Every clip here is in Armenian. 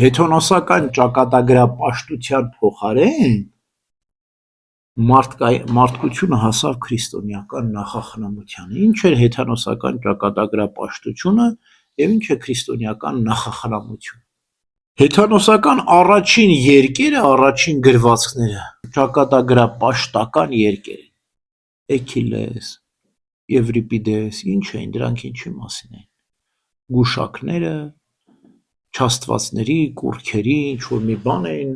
Հեթոնոսական ճակատագրապաշտության փոխարեն մարդկությունը հասավ քրիստոնեական նախախնամությանը։ Ինչ էր հեթանոսական ճակատագրապաշտությունը եւ ինչ է քրիստոնեական նախախնամությունը։ Հեթանոսական առաջին երկերը, առաջին գրվածքները ճակատագրապաշտական երկեր են։ Էքիլես, Եվրիպիդես, ինչ էին, դրանք ինչի մասին են։ Գուշակները, չաստվածների, կուռքերի, ինչ որ մի բան էին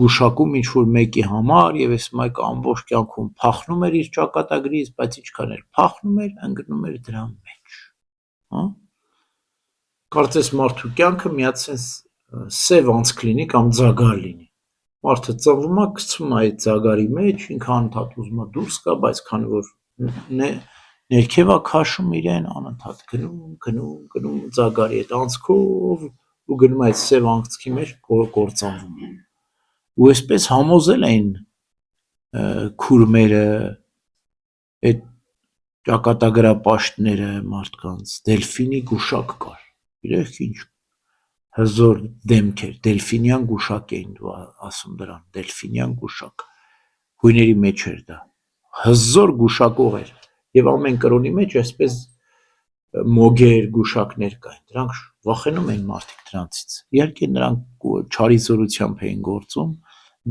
գուշակում ինչ որ մեկի համար եւ այս մեկը ամբողջ կյանքում փախնում էր իր ճակատագրից, բայց ինչքան էր փախնում էր, ընկնում էր դրա մեջ, հա։ Կարծես մարդու կյանքը միացած սև անցք լինի կամ ձագար լինի։ Մարդը ծնվում է, գցում է այդ ձագարի մեջ, ինքը անընդհատ ուզում է դուրս գա, բայց քանի որ ներքև է քաշում իրեն, անընդհատ գնում ձագարի այդ անցքով ու գնում այդ սև անցքի մեջ կործանվում։ Ու այսպես համոզել էին քուրմերը, այդ ճակատագրապաշտները մարդկանց, դելֆինի գուշակ կար, իրեք ինչ հզոր դեմք էր, դելֆինյան գուշակ էին դու ասում դրան, դելֆինյան գուշակ, հույների մեջ էր դա, հզոր գուշակող էր, և ամեն կրոնի մեջ այսպես մոգեր, գուշակներ կային, դրանք վախենում էին մարդիկ դրանցից, իհարկե նրանք չարի զորությամբ էին գործում,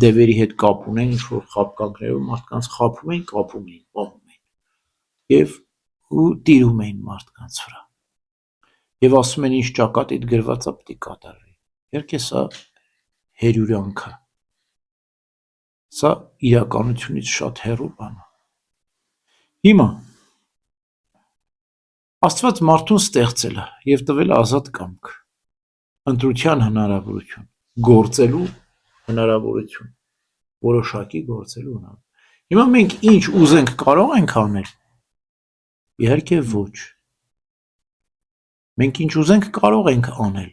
դևերի հետ կապ ունեն, ինչ-որ խաբկանքներով մարդկանց խաբում էին, կապում էին, պահում էին և տիրում էին մարդկանց վրա և ասում են ինչ ճակատիդ գրված է պետք է կատարվի, իհարկե սա հերյուրանք է, սա իրականությունից շատ հեռու բան է։ Հիմա Աստված մարդուն ստեղծել է և տվել է ազատ կամք, ընտրության հնարավորություն, գործելու հնարավորություն, որոշակի գործելու հնարավորություն։ Հիմա մենք ինչ ուզենք կարող ենք անել։ Իհարկե ոչ։ Մենք ինչ ուզենք կարող ենք անել,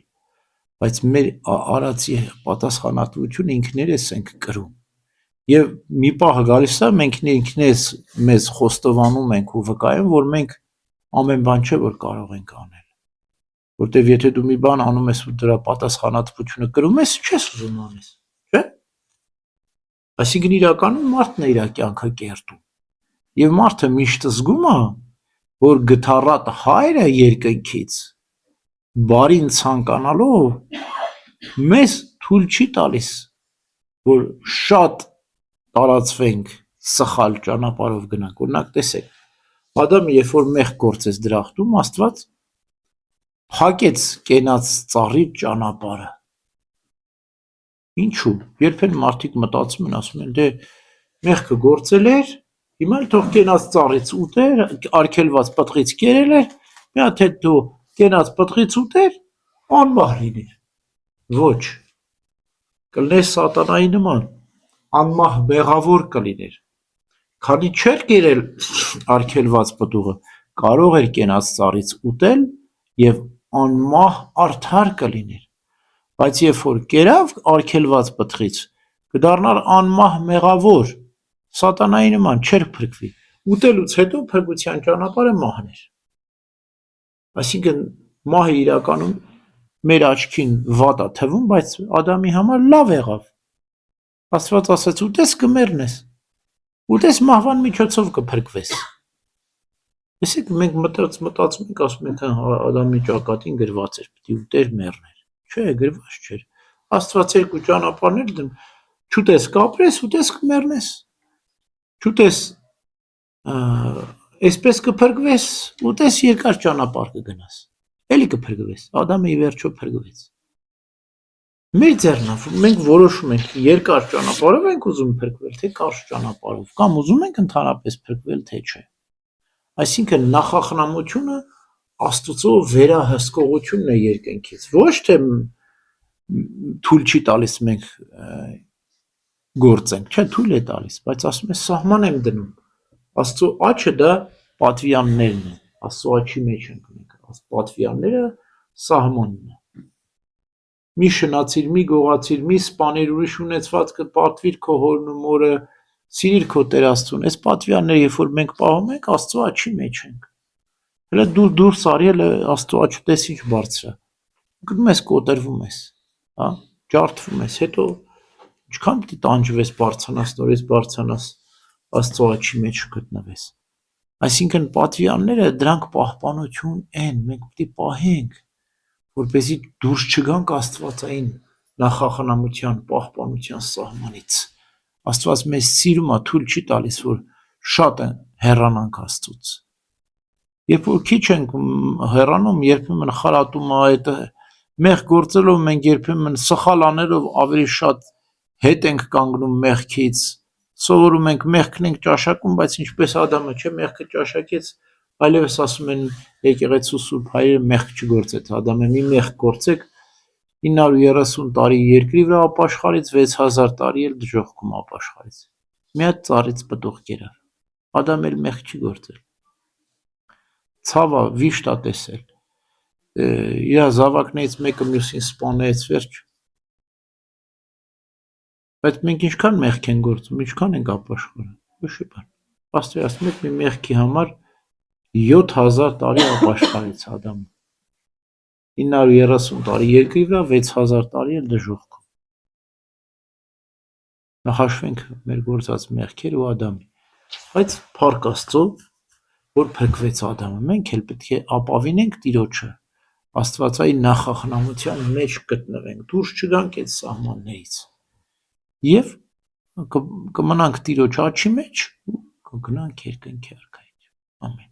բայց մեր արածի պատասխանատվությունը ինքներս ենք կրում։ Եվ մի պահ գալիս է, մենք ինքներս մեզ խոստովանում ենք ու վկայում, որ մենք ամեն բան չէ, որ կարող ենք անել։ Որտեվ եթե դու մի բան անում ես ու դրա պատասխանատվությունը կրում ես, չես ուզում անես, չէ՞։ Այսինքն իրականում մարդն է իր կյանքը կերտում։ Եվ մարդը միշտ զգում է, որ գթառատ հայրը երկնքից բարին ցանկանալով մեզ թույլ չի տալիս, որ շատ տարածվենք սխալ ճանապարհով գնանք։ Օրինակ տեսեք, Ադամը երբ որ մեղք գործեց դրախտում, Աստված փակեց կենաց ծառի ճանապարհը։ Ինչու՞։ Երբեմն մարդիկ մտածում են, ասում են, դե մեղքը գործել էր, հիմա թող կենաց ծառից ուտեր, արգելված պտղից կերել էր, մի հատ էլ դու կենաց պտղից ուտեր, անմահ լիներ։ Ոչ, կլներ սատանայի նման, անմահ մեղավոր կլիներ։ Քանի չէր կերել արգելված պտուղը, կարող էր կենաց ծառից ուտել և անմահ արդար կլիներ, բայց երբ որ կերավ արգելված պտղից, կդառնար անմահ մեղավոր, սատանայի նման չէր փրկվի, ուտելուց հետո փրկության ճանապարհը մահն էր։ Այսինքն մահը իրականում մեր աչքին վատ է թվում, բայց Ադամի համար լավ եղավ։ Աստված ասաց ուտես կմեռնես, ուտես մահվան միջոցով կփրկվես։ Տեսեք, մենք մտածում ենք, ասում ենք, Ադամի ճակատին գրված էր, պիտի ուտեր մեռներ։ Չէ, գրված չէր։ Աստված երկու ճանապարհներ դնում, չուտես կապրես, ուտես կմեռնես։ Չուտես այսպես կփրկվես, ուտես երկար ճանապարհ կգնաս։ Էլի կփրկվես։ Ադամը ի վերջո փրկվեց։ Մեր ձեռն է, մենք որոշում ենք երկար ճանապարհով ենք ուզում փրկվել, թե կարճ ճանապարհով, կամ ուզում ենք ընդհանրապես փրկվել, թե չէ։ Այսինքն նախախնամությունը Աստծո վերահսկողությունն է երկնքից, ոչ թե թույլ չի տալիս մենք գործենք, չէ, թույլ է տալիս, բայց ասում է սահման եմ դնում։ Աստծո աչքը դա պատվիրաններն են, Աստծո աչքի մեջ ենք մենք, պատվիրանները սահմանն է։ Մի շնացիր, մի գողացիր, մի սպանիր, ուրիշ ունեցվածքը պատվիր քո հորն ու մորը, սիրիր քո Տեր Աստծուն։ Այս պատվիրանները երբ որ մենք պահում ենք, Աստծո աչքի մեջ ենք։ Հələ դու դուրս արի, հələ Աստծո աչքը տես ինչ բարձր է։ գնում ես կոտրվում ես, հա, ջարդվում ես, հետո ինչքան պիտի տանջվես, բարձրանաս Աստծո աչքի մեջ գտնվես։ Այսինքն պատվիրանները դրանք պահպանություն են, մենք պիտի պահենք, որպեսզի դուրս չգանք Աստվածային նախախնամության, պահպանության սահմանից։ Աստված մեզ սիրում է, թույլ չի տալիս, որ շատ հեռանանք Աստծուց։ Երբ որ քիչ ենք հեռանում, երբեմն խարատում է այդ մեղ գործելով մենք երբեմն սխալ անելով ավելի շատ հետ ենք կանգնում մեղքից, սովորում ենք մեղքն ենք ճաշակում, բայց ինչպես Ադամը չէ մեղքը ճաշակեց, այլևս ասում են եկեղեցու սուրբ հայրը մեղք չգործեց, Ադամը մի մեղք գործեք 930 տարի երկրի վրա ապաշխարից, 6000 տարի էլ դժոխքում ապաշխարից, մի հատ ծառից պտուղ կերավ, Ադամ էլ մեղք չի գործել, ցավը վիշտ է տեսել, իր զավակներից մեկը մյուսին սպանեց, վերջ, բայց մենք ինչքան մեղք են գործում, ինչքան ենք ապաշխարում, ոչ մի բան, Աստված մեկ մի մեղքի համար 7000 տարի ապաշխարեց Ադամը, 930 տարի երկրի վրա, 6000 տարի էլ դժոխքում, նախաշվենք մեր գործած մեղքեր ու Ադամի, բայց փառք Աստծո, որ փրկվեց Ադամը, մենք էլ պետք է ապավինենք Տիրոջը, Աստվածային նախախնամության մեջ գտնվենք, դուրս չգանք այդ սահմաններից և կմնանք Տիրոջ աչքի մեջ ու կգնանք երկնքի արքայություն, ամեն